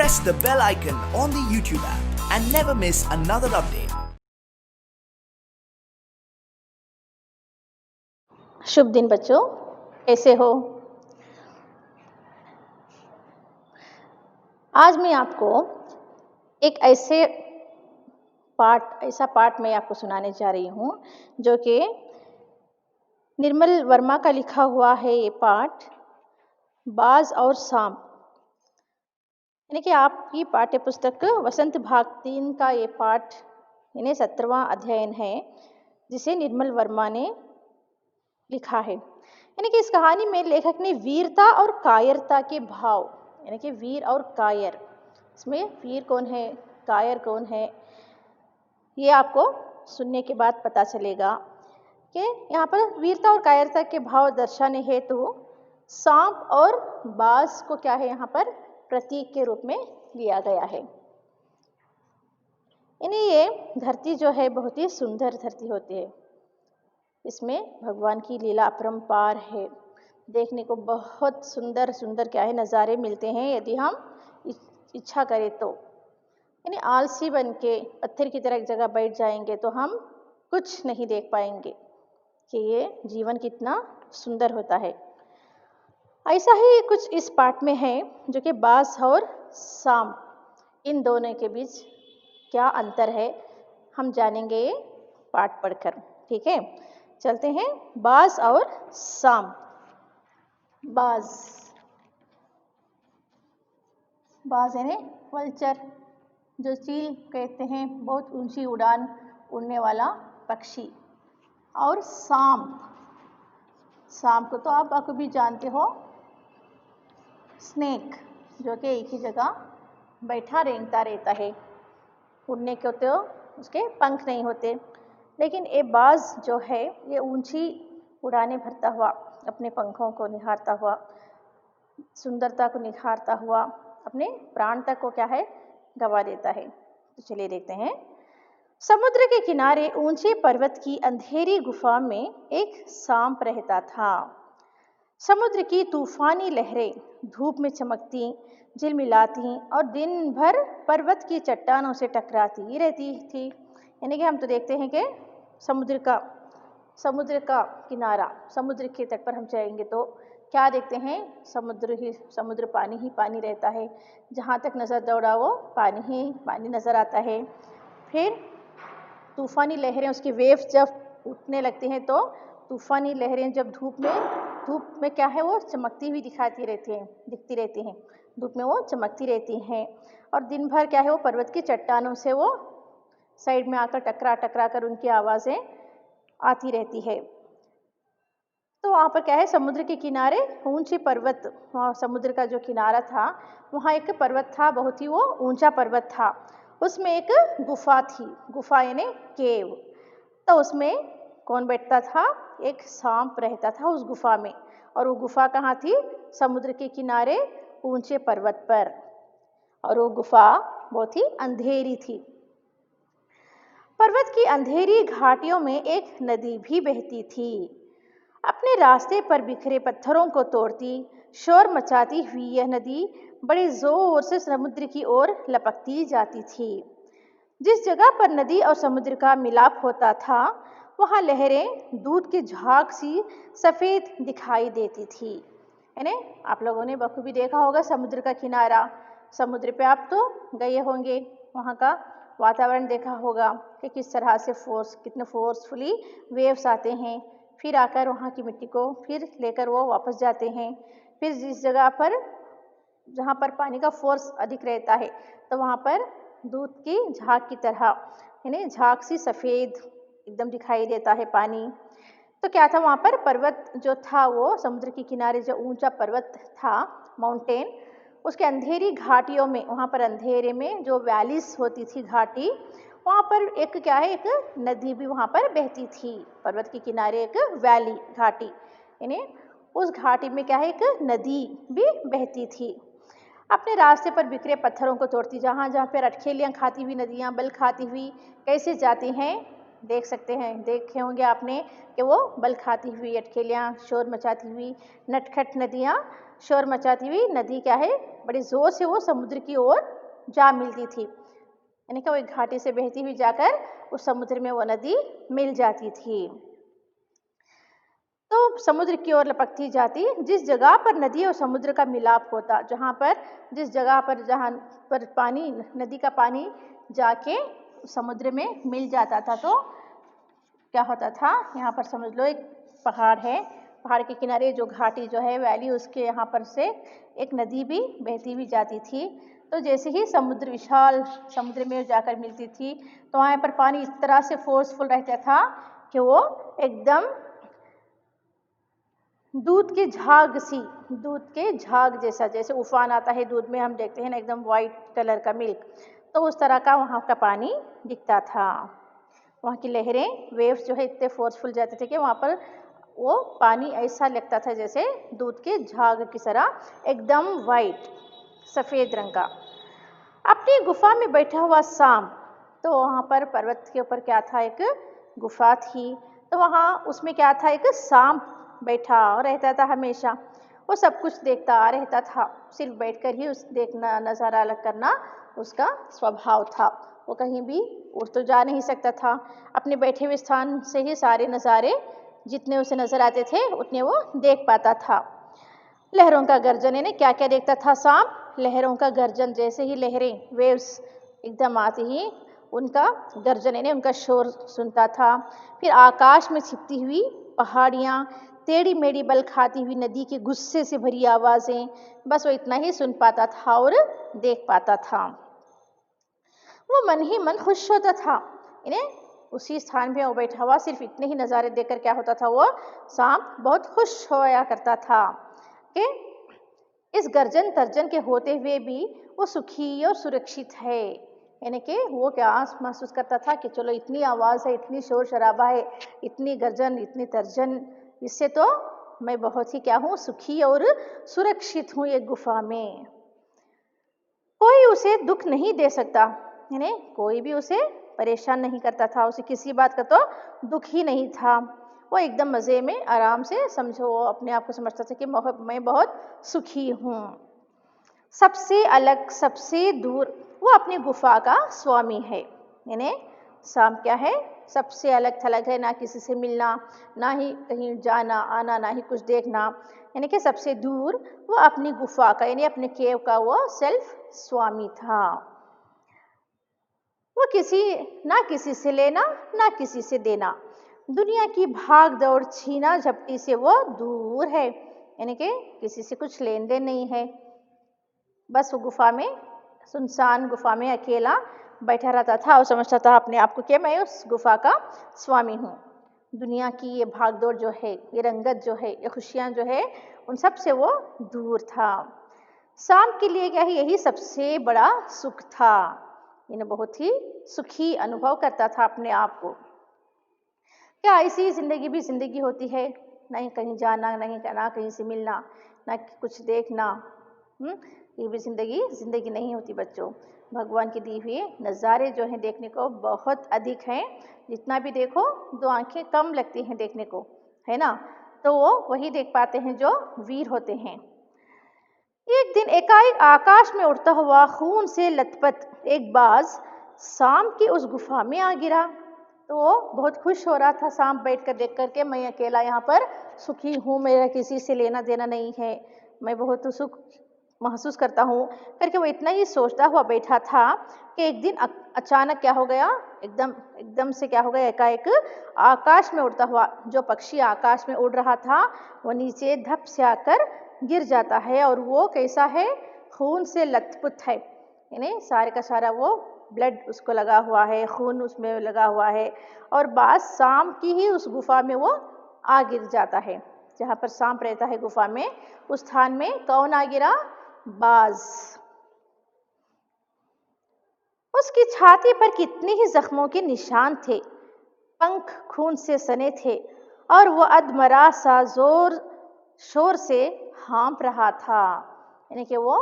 press the bell icon on the YouTube app and never miss another update. शुभ दिन बच्चों, कैसे हो? आज मैं आपको एक ऐसा पाठ मैं आपको सुनाने जा रही हूँ जो कि निर्मल वर्मा का लिखा हुआ है। ये पाठ बाज और सांप, यानी कि आपकी पाठ्य पुस्तक वसंत भाग 3 का ये पाठ यानी 17वां अध्ययन है जिसे निर्मल वर्मा ने लिखा है। यानी कि इस कहानी में लेखक ने वीरता और कायरता के भाव, यानी कि वीर और कायर, इसमें वीर कौन है, कायर कौन है, ये आपको सुनने के बाद पता चलेगा कि यहाँ पर वीरता और कायरता के भाव दर्शाने हेतु सांप और बाज को क्या है, यहाँ पर प्रतीक के रूप में लिया गया है। यानी ये धरती जो है बहुत ही सुंदर धरती होती है, इसमें भगवान की लीला अपरंपार है। देखने को बहुत सुंदर सुंदर क्या है नज़ारे मिलते हैं यदि हम इच्छा करें तो। यानी आलसी बन के पत्थर की तरह एक जगह बैठ जाएंगे तो हम कुछ नहीं देख पाएंगे कि ये जीवन कितना सुंदर होता है। ऐसा ही कुछ इस पाठ में है जो कि बाज और सांप, इन दोनों के बीच क्या अंतर है हम जानेंगे ये पाठ पढ़कर। ठीक है, चलते हैं। बाज और सांप। बाज यानी वल्चर, जो चील कहते हैं, बहुत ऊंची उड़ान उड़ने वाला पक्षी। और सांप को तो आप भी जानते हो, स्नेक, जो कि एक ही जगह बैठा रेंगता रहता है। उड़ने के तो उसके पंख नहीं होते, लेकिन ये बाज जो है ये ऊंची उड़ानें भरता हुआ, अपने पंखों को निहारता हुआ, सुंदरता को निखारता हुआ अपने प्राण तक को क्या है गवा देता है। तो चलिए देखते हैं। समुद्र के किनारे ऊंचे पर्वत की अंधेरी गुफा में एक सांप रहता था। समुद्र की तूफानी लहरें धूप में चमकती, झिलमिलाती और दिन भर पर्वत की चट्टानों से टकराती रहती थी। यानी कि हम तो देखते हैं कि समुद्र का किनारा, समुद्र के तट पर हम जाएंगे तो क्या देखते हैं, समुद्र पानी ही पानी रहता है। जहाँ तक नज़र दौड़ा वो पानी ही पानी नज़र आता है। फिर तूफ़ानी लहरें, उसकी वेव्स जब उठने लगती हैं तो तूफ़ानी लहरें जब धूप में क्या है वो चमकती हुई दिखती रहती हैं, धूप में वो चमकती रहती हैं। और दिन भर क्या है वो पर्वत की चट्टानों से वो साइड में आकर टकरा कर उनकी आवाज़ें आती रहती है। तो वहाँ पर क्या है, समुद्र के किनारे ऊंचे पर्वत, वहाँ समुद्र का जो किनारा था वहाँ एक पर्वत था, बहुत ही वो ऊंचा पर्वत था। उसमें एक गुफा थी, गुफा यानी केव। तो उसमें कौन बैठता था, एक सांप रहता था उस गुफा में। और वो गुफा कहाँ थी, समुद्र के किनारे ऊंचे पर्वत पर। और वो गुफा बहुत ही अंधेरी थी। पर्वत की अंधेरी घाटियों में एक नदी भी बहती थी। अपने रास्ते पर बिखरे पत्थरों को तोड़ती, शोर मचाती हुई यह नदी बड़े जोर से समुद्र की ओर लपकती जाती थी। जिस जगह पर नदी और समुद्र का मिलाप होता था वहाँ लहरें दूध के झाग सी सफ़ेद दिखाई देती थी। यानी आप लोगों ने बखूबी देखा होगा समुद्र का किनारा, समुद्र पे आप तो गए होंगे, वहाँ का वातावरण देखा होगा कि किस तरह से कितने फोर्सफुली वेव्स आते हैं, फिर आकर वहाँ की मिट्टी को फिर लेकर वो वापस जाते हैं। फिर जिस जगह पर जहाँ पर पानी का फोर्स अधिक रहता है तो वहाँ पर दूध की झाग की तरह यानी झाग सी सफ़ेद एकदम दिखाई देता है पानी। तो क्या था, वहाँ पर पर्वत जो था वो समुद्र के किनारे जो ऊंचा पर्वत था, माउंटेन, उसके अंधेरी घाटियों में, वहाँ पर अंधेरे में जो वैलीज होती थी, घाटी, वहाँ पर एक क्या है, एक नदी भी वहाँ पर बहती थी। पर्वत के किनारे एक वैली, घाटी, यानी उस घाटी में क्या है, एक नदी भी बहती थी। अपने रास्ते पर बिखरे पत्थरों को तोड़ती, जहाँ जहाँ पर अटखेलियाँ खाती हुई नदियाँ बल खाती हुई कैसे जाती हैं, देख सकते हैं, देखे होंगे आपने कि वो बल खाती हुई अटखेलियाँ, शोर मचाती हुई नटखट नदियाँ, शोर मचाती हुई नदी क्या है, बड़े ज़ोर से वो समुद्र की ओर जा मिलती थी, यानी कि वो एक घाटी से बहती हुई जाकर उस समुद्र में वो नदी मिल जाती थी। तो समुद्र की ओर लपकती जाती, जिस जगह पर नदी और समुद्र का मिलाप होता, जिस जगह पर जहाँ पर पानी, नदी का पानी जाके समुद्र में मिल जाता था, तो क्या होता था, यहाँ पर समझ लो एक पहाड़ है, पहाड़ के किनारे जो घाटी जो है, वैली, उसके यहाँ पर से एक नदी भी बहती हुई जाती थी। तो जैसे ही समुद्र, विशाल समुद्र में जाकर मिलती थी, तो वहाँ पर पानी इस तरह से फोर्सफुल रहता था कि वो एकदम दूध के झाग जैसा, जैसे उफान आता है दूध में, हम देखते हैं ना एकदम वाइट कलर का मिल्क, तो उस तरह का वहाँ का पानी दिखता था। वहाँ की लहरें, वेव्स जो है इतने फोर्सफुल जाते थे कि वहाँ पर वो पानी ऐसा लगता था जैसे दूध के झाग की तरह, एकदम वाइट, सफ़ेद रंग का। अपनी गुफा में बैठा हुआ सांप, तो वहाँ पर पर्वत के ऊपर क्या था, एक गुफा थी, तो वहाँ उसमें क्या था, एक सांप बैठा रहता था हमेशा। वो सब कुछ देखता रहता था, सिर्फ बैठकर ही उस देखना, नज़ारा अलग करना उसका स्वभाव था। वो कहीं भी उठ तो जा नहीं सकता था, अपने बैठे हुए स्थान से ही सारे नज़ारे जितने उसे नज़र आते थे उतने वो देख पाता था। लहरों का गर्जन, यानी क्या क्या देखता था सांप, लहरों का गर्जन, जैसे ही लहरें, वेव्स एकदम आती ही उनका गर्जन, यानी उनका शोर सुनता था। फिर आकाश में छिपती हुई पहाड़ियाँ, टेढ़ी मेढ़ी बल खाती हुई नदी के गुस्से से भरी आवाज़ें, बस वो इतना ही सुन पाता था और देख पाता था। वो मन ही मन खुश होता था, इन्हें उसी स्थान पे वो बैठा हुआ सिर्फ इतने ही नज़ारे देखकर क्या होता था, वो सांप बहुत खुश होया करता था कि इस गर्जन तर्जन के होते हुए भी वो सुखी और सुरक्षित है। यानी कि वो क्या महसूस करता था कि चलो इतनी आवाज़ है, इतनी शोर शराबा है, इतनी गर्जन, इतनी तर्जन, इससे तो मैं बहुत ही क्या हूँ, सुखी और सुरक्षित हूँ एक गुफा में। कोई उसे दुख नहीं दे सकता, यानी कोई भी उसे परेशान नहीं करता था, उसे किसी बात का तो दुख ही नहीं था। वो एकदम मज़े में आराम से, समझो, वो अपने आप को समझता था कि मैं बहुत सुखी हूँ। सबसे अलग, सबसे दूर, वो अपनी गुफा का स्वामी है, यानी सांप क्या है, सबसे अलग थलग है, ना किसी से मिलना, ना ही कहीं जाना आना, ना ही कुछ देखना, यानी कि सबसे दूर वो अपनी गुफा का, यानी अपने केव का वो सेल्फ स्वामी था। वो ना किसी से लेना, ना किसी से देना, दुनिया की भाग दौड़, छीना झपटी से वो दूर है, यानी कि किसी से कुछ लेन देन नहीं है। बस वो गुफा में, सुनसान गुफा में अकेला बैठा रहता था और समझता था अपने आप को कि मैं उस गुफा का स्वामी हूँ। दुनिया की ये भागदौड़ जो है, ये रंगत जो है, ये खुशियाँ जो है, उन सब से वो दूर था। सांप के लिए क्या है, यही सबसे बड़ा सुख था, इन्हें बहुत ही सुखी अनुभव करता था अपने आप को। क्या ऐसी जिंदगी भी जिंदगी होती है, नहीं कहीं जाना, नहीं ना कहीं से मिलना, ना कुछ देखना, ये भी जिंदगी नहीं होती बच्चों। भगवान की दी हुई नज़ारे जो हैं देखने को बहुत अधिक हैं, जितना भी देखो दो आंखें कम लगती हैं देखने को, है ना, तो वो वही देख पाते हैं जो वीर होते हैं। एक दिन एकाएक आकाश में उड़ता हुआ खून से लथपथ एक बाज सांप की उस गुफा में आ गिरा। तो वो बहुत खुश हो रहा था सांप बैठकर देख करके, मैं अकेला यहाँ पर सुखी हूँ, मेरा किसी से लेना देना नहीं है, मैं बहुत सुख महसूस करता हूँ करके वो इतना ही सोचता हुआ बैठा था कि एक दिन अचानक क्या हो गया, एकदम से क्या हो गया, एकाएक आकाश में उड़ता हुआ जो पक्षी आकाश में उड़ रहा था वो नीचे धप से आकर गिर जाता है, और वो कैसा है, खून से लथपथ है, यानी सारे का सारा वो ब्लड उसको लगा हुआ है, खून उसमें लगा हुआ है, और बाज सांप की ही उस गुफा में वो आ गिर जाता है, जहाँ पर सांप रहता है गुफा में, उस स्थान में कौन आ गिरा, बाज। उसकी छाती पर कितने ही जख्मों के निशान थे, पंख खून से सने थे, और वो अधमरा सा जोर शोर से हाँफ रहा था, यानी कि वो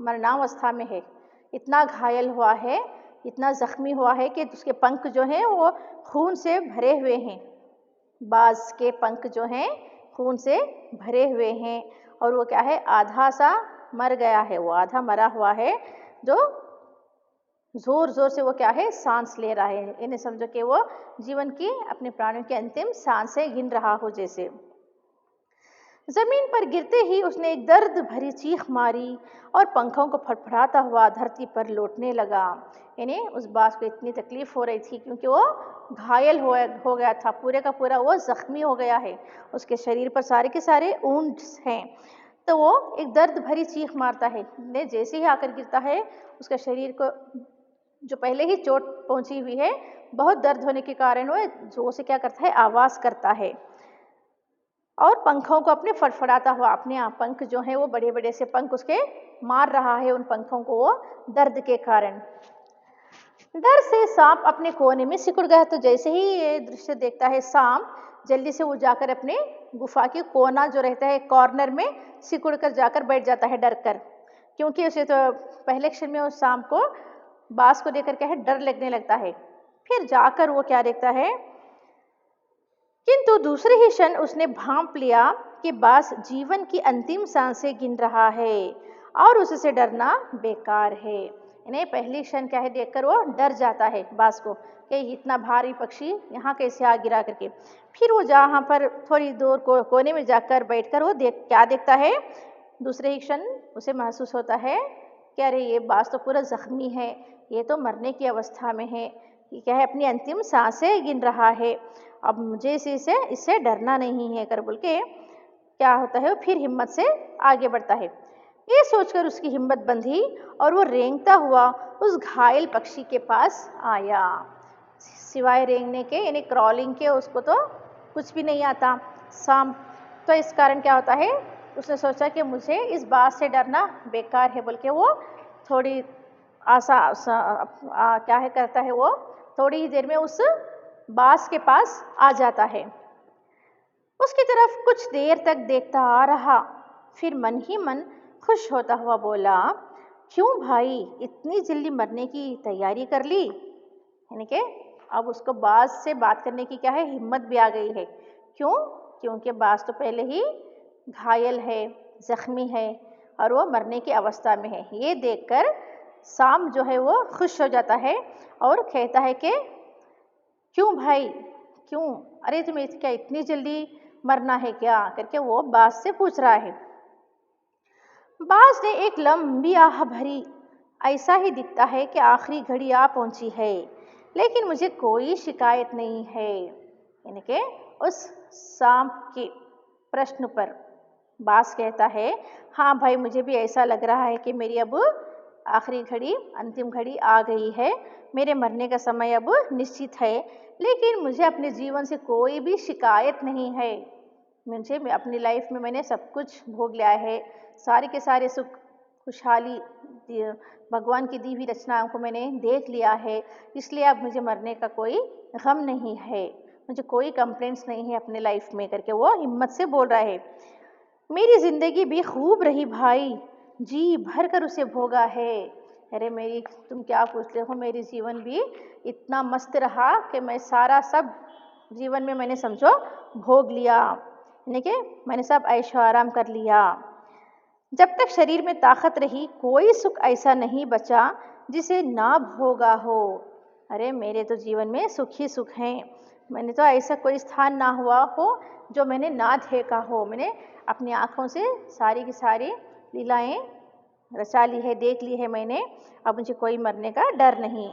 मरणावस्था में है, इतना घायल हुआ है, इतना जख्मी हुआ है कि उसके पंख जो हैं वो खून से भरे हुए हैं, बाज के पंख जो हैं खून से भरे हुए हैं, और वो क्या है, आधा सा मर गया है, वो आधा मरा हुआ है जो जोर जोर से वो क्या है, सांस ले रहा है। इन्हें समझो कि वो जीवन की, अपने प्राणों की अंतिम सांसें गिन रहा हो जैसे। जमीन पर गिरते ही उसने एक दर्द भरी चीख मारी और पंखों को फड़फड़ाता हुआ धरती पर लौटने लगा। यानी उस बास को इतनी तकलीफ हो रही थी क्योंकि वो घायल हो गया था, पूरे का पूरा वो जख्मी हो गया है, उसके शरीर पर सारे के सारे ऊंट्स हैं। तो वो एक दर्द भरी चीख मारता है, ने जैसे ही आकर गिरता है उसका शरीर को जो पहले ही चोट पहुंची हुई है, बहुत दर्द होने के कारण वो जोर से क्या करता है, आवाज करता है और पंखों को अपने फड़फड़ाता हुआ, अपने आप पंख जो है वो बड़े बड़े से पंख उसके मार रहा है उन पंखों को वो दर्द के कारण। डर से सांप अपने कोने में सिकुड़ गया। तो जैसे ही ये दृश्य देखता है सांप, जल्दी से वो जाकर अपने गुफा के कोना जो रहता है कॉर्नर में सिकुड़ कर जाकर बैठ जाता है डर कर, क्योंकि उसे तो पहले क्षण में उस सांप को बास को देखकर क्या है, डर लगने लगता है। फिर जाकर वो क्या देखता है, किंतु दूसरे ही क्षण उसने भांप लिया कि बास जीवन की अंतिम सांसें गिन रहा है और उससे डरना बेकार है। इन्हें पहली क्षण क्या है, देखकर वो डर जाता है बास को कि इतना भारी पक्षी यहाँ कैसे आ गिरा करके। फिर वो जहाँ पर थोड़ी दूर कोने में जाकर बैठकर वो क्या देखता है, दूसरे ही क्षण उसे महसूस होता है कि अरे ये बास तो पूरा जख्मी है, ये तो मरने की अवस्था में है, ये क्या है, अपनी अंतिम सांसें गिन रहा है, अब मुझे इससे डरना नहीं है कर बोल के क्या होता है, वो फिर हिम्मत से आगे बढ़ता है। ये सोचकर उसकी हिम्मत बंधी और वो रेंगता हुआ उस घायल पक्षी के पास आया। सिवाय रेंगने के यानी क्रॉलिंग के उसको तो कुछ भी नहीं आता सांप। तो इस कारण क्या होता है, उसने सोचा कि मुझे इस बात से डरना बेकार है बोल के वो थोड़ी क्या है करता है, वो थोड़ी ही देर में उस बास के पास आ जाता है। उसकी तरफ कुछ देर तक देखता आ रहा, फिर मन ही मन खुश होता हुआ बोला, क्यों भाई इतनी जल्दी मरने की तैयारी कर ली। यानी कि अब उसको बाज से बात करने की क्या है, हिम्मत भी आ गई है। क्यों? क्योंकि बाज तो पहले ही घायल है, जख्मी है और वो मरने की अवस्था में है। ये देखकर सांप जो है वो खुश हो जाता है और कहता है कि क्यों भाई, क्यों, अरे तुम्हें क्या इतनी जल्दी मरना है क्या करके वो बाज से पूछ रहा है। बाज ने एक लंबी आह भरी, ऐसा ही दिखता है कि आखिरी घड़ी आ पहुंची है, लेकिन मुझे कोई शिकायत नहीं है। यानी कि उस सांप के प्रश्न पर बाज कहता है, हाँ भाई मुझे भी ऐसा लग रहा है कि मेरी अब आखिरी घड़ी, अंतिम घड़ी आ गई है, मेरे मरने का समय अब निश्चित है, लेकिन मुझे अपने जीवन से कोई भी शिकायत नहीं है। मुझे अपनी लाइफ में मैंने सब कुछ भोग लिया है, सारे के सारे सुख खुशहाली भगवान की दी हुई रचनाओं को मैंने देख लिया है, इसलिए अब मुझे मरने का कोई गम नहीं है, मुझे कोई कंप्लेंट्स नहीं है अपने लाइफ में करके वो हिम्मत से बोल रहा है। मेरी ज़िंदगी भी खूब रही भाई, जी भर कर उसे भोगा है। अरे मेरी, तुम क्या पूछते हो, मेरी जीवन भी इतना मस्त रहा कि मैं सारा सब जीवन में मैंने समझो भोग लिया, यानी कि मैंने सब ऐशो आराम कर लिया। जब तक शरीर में ताकत रही कोई सुख ऐसा नहीं बचा जिसे ना भोगा हो। अरे मेरे तो जीवन में सुख ही सुख हैं, मैंने तो ऐसा कोई स्थान ना हुआ हो जो मैंने ना देखा हो। मैंने अपनी आँखों से सारी की सारी लीलाएं रचा ली है, देख ली है मैंने, अब मुझे कोई मरने का डर नहीं।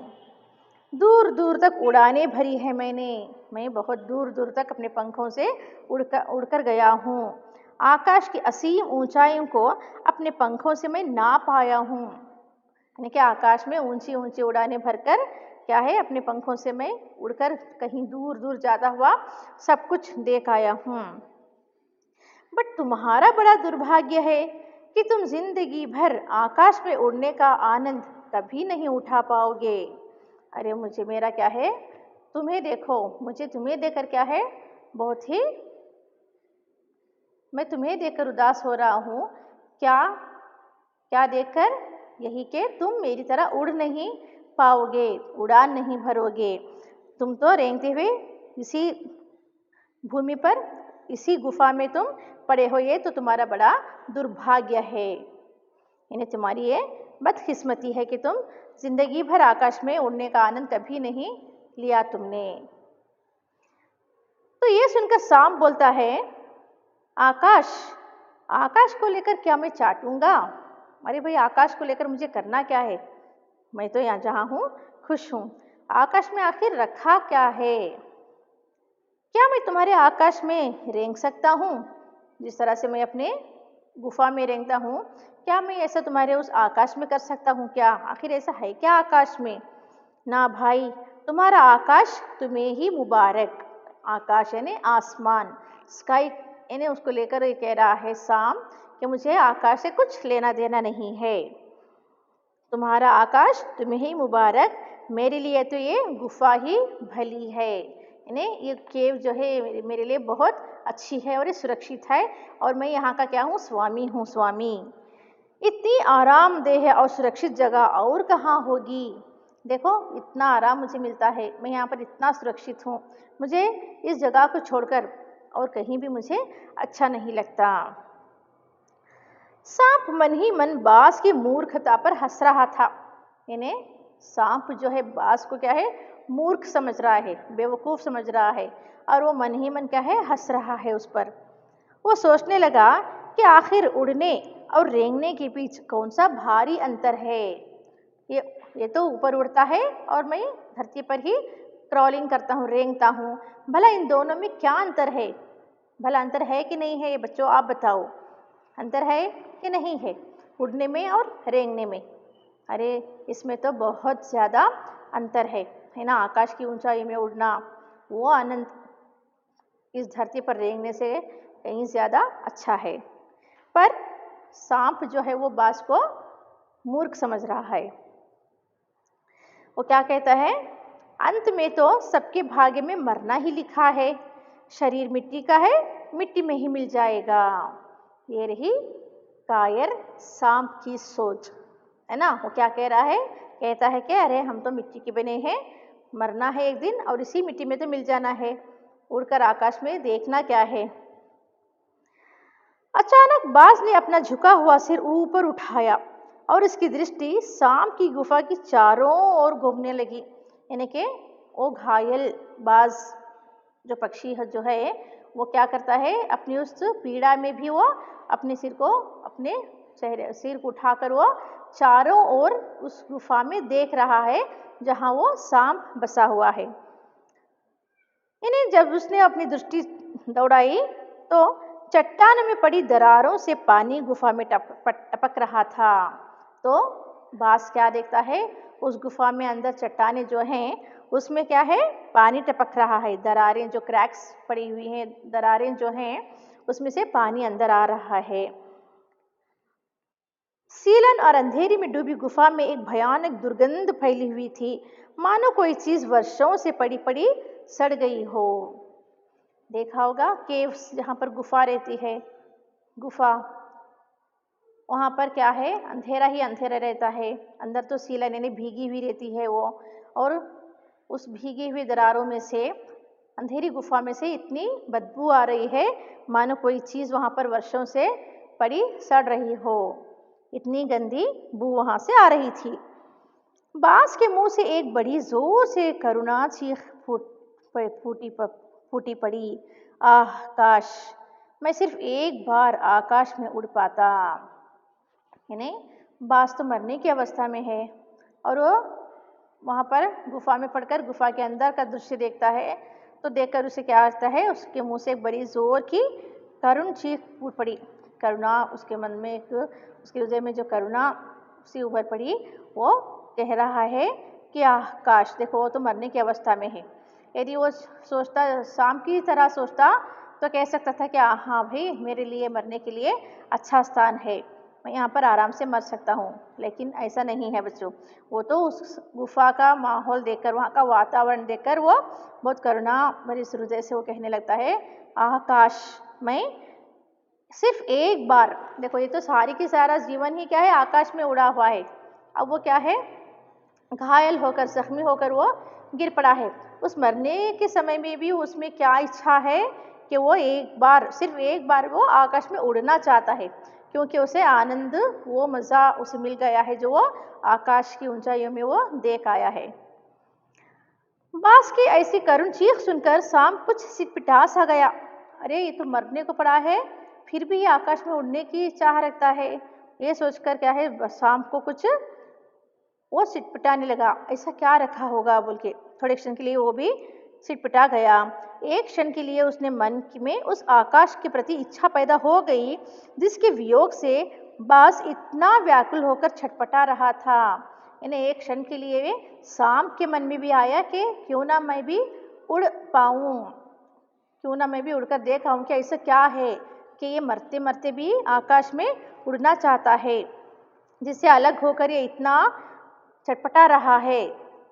दूर दूर तक उड़ानें भरी है मैंने, मैं बहुत दूर दूर तक अपने पंखों से उड़कर गया हूँ। आकाश की असीम ऊंचाइयों को अपने पंखों से मैं नाप आया हूँ, यानी कि आकाश में ऊंची ऊंची उड़ानें भरकर क्या है, अपने पंखों से मैं उड़कर कहीं दूर दूर जाता हुआ सब कुछ देख आया हूँ। बट तुम्हारा बड़ा दुर्भाग्य है कि तुम जिंदगी भर आकाश में उड़ने का आनंद कभी नहीं उठा पाओगे। अरे मुझे मेरा क्या है, तुम्हें देखो, मुझे तुम्हें देखकर क्या है, बहुत ही मैं तुम्हें देखकर उदास हो रहा हूँ। क्या क्या देखकर? यही कि तुम मेरी तरह उड़ नहीं पाओगे, उड़ान नहीं भरोगे, तुम तो रेंगते हुए इसी भूमि पर, इसी गुफा में तुम पड़े हो, ये तो तुम्हारा बड़ा दुर्भाग्य है, यानी तुम्हारी ये बदकिस्मती है कि तुम जिंदगी भर आकाश में उड़ने का आनंद कभी नहीं लिया तुमने। तो ये सुनकर सांप बोलता है, आकाश, आकाश को लेकर क्या मैं चाटूंगा? अरे भाई, आकाश को लेकर मुझे करना क्या है? मैं तो यहाँ जहाँ हूँ खुश हूँ। आकाश में आखिर रखा क्या है? क्या मैं तुम्हारे आकाश में रेंग सकता हूँ जिस तरह से मैं अपने गुफा में रेंगता हूँ? क्या मैं ऐसा तुम्हारे उस आकाश में कर सकता हूँ क्या? आखिर ऐसा है क्या आकाश में? ना भाई, तुम्हारा आकाश तुम्हें ही मुबारक। आकाश यानी आसमान, स्काई यानी उसको लेकर ये कह रहा है सांप कि मुझे आकाश से कुछ लेना देना नहीं है। तुम्हारा आकाश तुम्हें ही मुबारक, मेरे लिए तो ये गुफा ही भली है। यानी ये केव जो है मेरे लिए बहुत अच्छी है और ये सुरक्षित है, और मैं यहाँ का क्या हूँ? स्वामी हूँ, स्वामी। इतनी आरामदेह और सुरक्षित जगह और कहाँ होगी? देखो, इतना आराम मुझे मिलता है, मैं यहाँ पर इतना सुरक्षित हूँ, मुझे इस जगह को छोड़कर और कहीं भी मुझे अच्छा नहीं लगता। सांप मन ही मन बाज की मूर्खता पर हंस रहा था। यानी सांप जो है बाज को क्या है? मूर्ख समझ रहा है, बेवकूफ समझ रहा है, और वो मन ही मन क्या है? हंस रहा है उस पर। वो सोचने लगा कि आखिर उड़ने और रेंगने के बीच कौन सा भारी अंतर है। ये तो ऊपर उड़ता है और मैं धरती पर ही क्रॉलिंग करता हूँ, रेंगता हूँ। भला इन दोनों में क्या अंतर है? भला अंतर है कि नहीं है? बच्चों आप बताओ, अंतर है कि नहीं है उड़ने में और रेंगने में? अरे इसमें तो बहुत ज़्यादा अंतर है ना। आकाश की ऊंचाई में उड़ना, वो आनंद इस धरती पर रेंगने से कहीं ज़्यादा अच्छा है। पर सांप जो है वो बाज को मूर्ख समझ रहा है। वो क्या कहता है? अंत में तो सबके भाग्य में मरना ही लिखा है। शरीर मिट्टी का है, मिट्टी में ही मिल जाएगा। ये रही कायर सांप की सोच, है ना। वो क्या कह रहा है? कहता है कि अरे हम तो मिट्टी के बने हैं, मरना है एक दिन और इसी मिट्टी में तो मिल जाना है, उड़कर आकाश में देखना क्या है। अचानक बाज ने अपना झुका हुआ सिर ऊपर उठाया और इसकी दृष्टि सांप की गुफा की चारों ओर घूमने लगी। यानी कि वो घायल बाज जो पक्षी है जो है वो क्या करता है? अपनी उस पीड़ा में भी वो अपने सिर को उठाकर वो चारों ओर उस गुफा में देख रहा है जहां वो सांप बसा हुआ है। इन्हें जब उसने अपनी दृष्टि दौड़ाई तो चट्टान में पड़ी दरारों से पानी गुफा में टपक रहा था। तो बाज क्या देखता है? उस गुफा में अंदर चट्टानें जो हैं उसमें क्या है? पानी टपक रहा है। दरारें जो क्रैक्स पड़ी हुई हैं, दरारें जो हैं उसमें से पानी अंदर आ रहा है। सीलन और अंधेरी में डूबी गुफा में एक भयानक दुर्गंध फैली हुई थी, मानो कोई चीज वर्षों से पड़ी पड़ी सड़ गई हो। देखा होगा केव्स जहाँ पर गुफा रहती है, गुफा वहाँ पर क्या है? अंधेरा ही अंधेरा रहता है। अंदर तो सीलन यानी भीगी हुई रहती है वो, और उस भीगी हुई दरारों में से, अंधेरी गुफा में से इतनी बदबू आ रही है मानो कोई चीज़ वहाँ पर वर्षों से पड़ी सड़ रही हो। इतनी गंदी बू वहाँ से आ रही थी। बाज के मुंह से एक बड़ी जोर से करुणा चीख फूटी पड़ी। आह काश मैं सिर्फ एक बार आकाश में उड़ पाता। यानी बाज तो मरने की अवस्था में है और वो वहाँ पर गुफा में पड़कर गुफा के अंदर का दृश्य देखता है, तो देखकर उसे क्या आता है? उसके मुंह से एक बड़ी जोर की करुण चीख फूट पड़ी। करुणा उसके मन में, एक उसके हृदय में जो करुणा सी उभर पड़ी, वो कह रहा है कि आह काश, देखो वो तो मरने की अवस्था में है। यदि वो सोचता, सांप की तरह सोचता, तो कह सकता था कि हाँ भाई मेरे लिए मरने के लिए अच्छा स्थान है, मैं यहाँ पर आराम से मर सकता हूँ। लेकिन ऐसा नहीं है बच्चों। वो तो उस गुफा का माहौल देखकर, वहाँ का वातावरण देखकर वो बहुत करुणा भरी हृदय से वो कहने लगता है, आह काश मैं सिर्फ एक बार, देखो ये तो सारी की सारा जीवन ही क्या है? आकाश में उड़ा हुआ है। अब वो क्या है? घायल होकर, जख्मी होकर वो गिर पड़ा है। उस मरने के समय में भी उसमें क्या इच्छा है कि वो एक बार, सिर्फ एक बार वो आकाश में उड़ना चाहता है। क्योंकि उसे आनंद, वो मज़ा उसे मिल गया है जो वो आकाश की ऊंचाइयों में वो देख आया है। बांस की ऐसी करुण चीख सुनकर सांप कुछ सिटपिटा सा गया। अरे ये तो मरने को पड़ा है, फिर भी ये आकाश में उड़ने की चाह रखता है। ये सोचकर क्या है, सांप को कुछ वो सिटपिटाने लगा, ऐसा क्या रखा होगा बोल के। थोड़े क्षण के लिए वो भी सिटपिटा गया। एक क्षण के लिए उसने मन में उस आकाश के प्रति इच्छा पैदा हो गई जिसके वियोग से बास इतना व्याकुल होकर छटपटा रहा था। इन्हें एक क्षण के लिए सांप के मन में भी आया कि क्यों ना मैं भी उड़ पाऊं, क्यों ना मैं भी उड़कर देख आऊं कि ऐसा क्या है कि ये मरते मरते भी आकाश में उड़ना चाहता है, जिससे अलग होकर ये इतना छटपटा रहा है,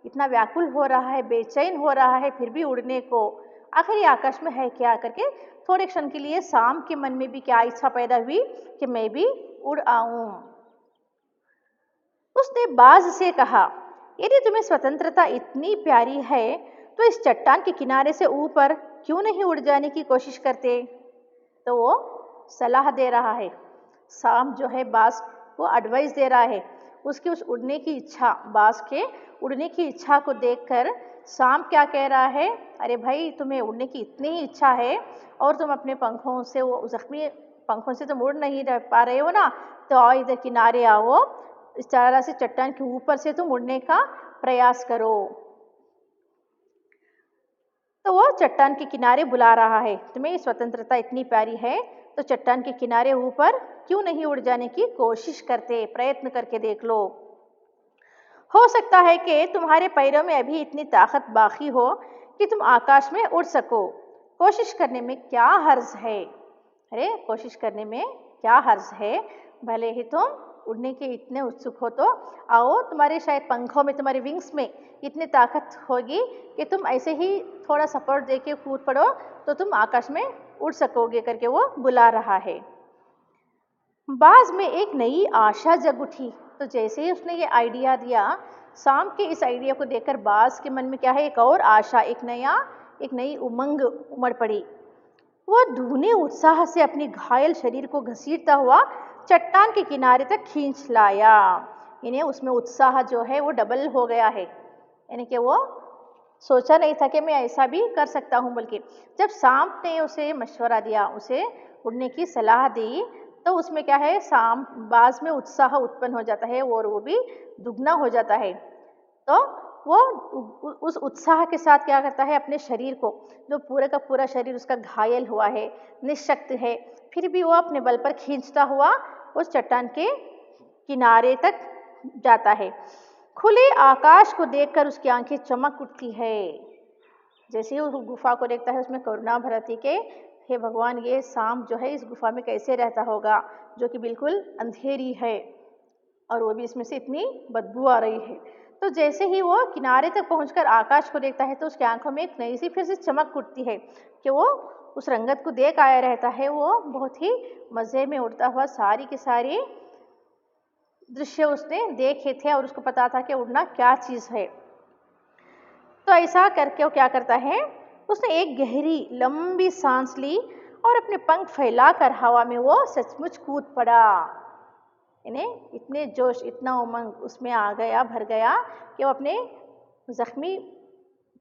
इतना व्याकुल हो रहा है, बेचैन हो रहा है फिर भी उड़ने को। आखिर ये आकाश में है क्या करके थोड़े क्षण के लिए सांप के मन में भी क्या इच्छा पैदा हुई कि मैं भी उड़ आऊं। उसने बाज से कहा, यदि तुम्हें स्वतंत्रता इतनी प्यारी है तो इस चट्टान के किनारे से ऊपर क्यों नहीं उड़ जाने की कोशिश करते। तो वो सलाह दे रहा है, सांप जो है बाज को एडवाइस दे रहा है। उसकी उस उड़ने की इच्छा, बाज के उड़ने की इच्छा को देखकर सांप क्या कह रहा है, अरे भाई तुम्हें उड़ने की इतनी ही इच्छा है और तुम अपने पंखों से, वो जख्मी पंखों से तुम उड़ नहीं रह पा रहे हो ना, तो आओ इधर किनारे आओ, इस तरह से चट्टान के ऊपर से तुम उड़ने का प्रयास करो। तो वो चट्टान के किनारे बुला रहा है, तुम्हें स्वतंत्रता इतनी प्यारी है तो चट्टान के किनारे ऊपर क्यों नहीं उड़ जाने की कोशिश करते, प्रयत्न करके देख लो। हो सकता है कि तुम्हारे पैरों में अभी इतनी ताकत बाकी हो कि तुम आकाश में उड़ सको। कोशिश करने में क्या हर्ज है। अरे कोशिश करने में क्या हर्ज है, भले ही तुम उड़ने के इतने उत्सुक हो तो आओ, तुम्हारे शायद पंखों में, तुम्हारे विंग्स में इतनी ताकत होगी कि तुम ऐसे ही थोड़ा सपोर्ट देके कूद पड़ो तो तुम आकाश में उड़ सकोगे करके वो बुला रहा है। बाज में एक नई आशा जग उठी। तो जैसे ही उसने ये आइडिया दिया, सांप के इस आइडिया को देखकर बाज के मन में क्या है, एक और आशा, एक नई उमंग उमड़ पड़ी। वो धूने उत्साह से अपनी घायल शरीर को घसीटता हुआ चट्टान के किनारे तक खींच लाया। इन्हें उसमें उत्साह जो है वो डबल हो गया है, यानी कि वो सोचा नहीं था कि मैं ऐसा भी कर सकता हूँ, बल्कि जब सांप ने उसे मशवरा दिया, उसे उड़ने की सलाह दी, तो उसमें क्या है, सांप बाज में उत्साह उत्पन्न हो जाता है और वो भी दुगना हो जाता है। तो वो उस उत्साह के साथ क्या करता है, अपने शरीर को, जो पूरा का पूरा शरीर उसका घायल हुआ है, निःशक्त है, फिर भी वो अपने बल पर खींचता हुआ उस चट्टान के किनारे तक जाता है। खुले आकाश को देखकर उसकी आंखें चमक उठती है। जैसे ही उस गुफा को देखता है उसमें करुणा भरती के, हे भगवान, ये सांप जो है इस गुफा में कैसे रहता होगा जो कि बिल्कुल अंधेरी है और वो भी इसमें से इतनी बदबू आ रही है। तो जैसे ही वो किनारे तक पहुंचकर आकाश को देखता है तो उसकी आंखों में एक नई सी फिर से चमक उठती है कि वो उस रंगत को देख आया रहता है। वो बहुत ही मज़े में उड़ता हुआ सारी की सारी दृश्य उसने देखे थे और उसको पता था कि उड़ना क्या चीज़ है। तो ऐसा करके वो क्या करता है, उसने एक गहरी लंबी सांस ली और अपने पंख फैलाकर हवा में वो सचमुच कूद पड़ा। इन्हें इतने जोश, इतना उमंग उसमें आ गया, भर गया कि वो अपने जख्मी